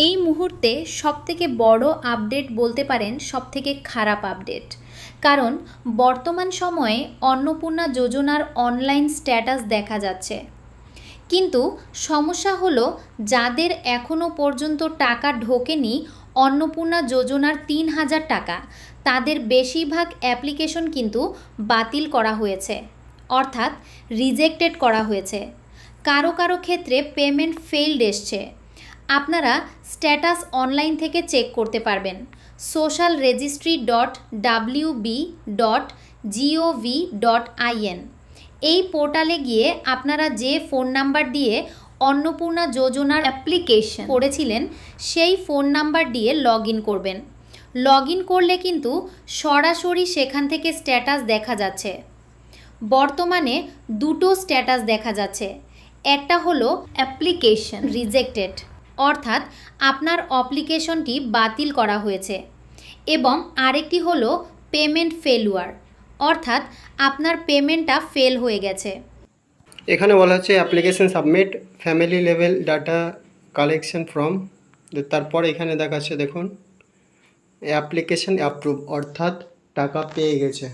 এই মুহূর্তে সবথেকে বড় আপডেট বলতে পারেন সবথেকে খারাপ আপডেট। কারণ বর্তমান সময়ে অন্নপূর্ণা যোজনার অনলাইন স্ট্যাটাস দেখা যাচ্ছে, কিন্তু সমস্যা হলো যাদের এখনও পর্যন্ত টাকা ঢোকেনি অন্নপূর্ণা যোজনার ৩,০০০ টাকা, তাদের বেশিরভাগ অ্যাপ্লিকেশন কিন্তু বাতিল করা হয়েছে, অর্থাৎ রিজেক্টেড করা হয়েছে। কারো কারো ক্ষেত্রে পেমেন্ট ফেইলড এসছে। আপনারা স্ট্যাটাস অনলাইন থেকে চেক করতে পারবেন socialregistry.wb.gov.in। এই পোর্টালে গিয়ে আপনারা যে ফোন নাম্বার দিয়ে অন্নপূর্ণা যোজনার অ্যাপ্লিকেশন করেছিলেন সেই ফোন নাম্বার দিয়ে লগ ইন করবেন। লগ ইন করলে কিন্তু সরাসরি সেখান থেকে স্ট্যাটাস দেখা যাচ্ছে। বর্তমানে দুটো স্ট্যাটাস দেখা যাচ্ছে, একটা হলো অ্যাপ্লিকেশন রিজেক্টেড, অর্থাৎ আপনার অ্যাপ্লিকেশনটি বাতিল করা হয়েছে, এবং আরেকটি হলো পেমেন্ট ফেলুয়ার, অর্থাৎ আপনার পেমেন্টটা ফেল হয়ে গেছে। এখানে বলা হচ্ছে application submit family level data collection from, তারপর এখানে দেখাচ্ছে দেখুন অ্যাপ্লিকেশন অ্যাপ্রুভ, অর্থাৎ টাকা পেয়ে গেছে।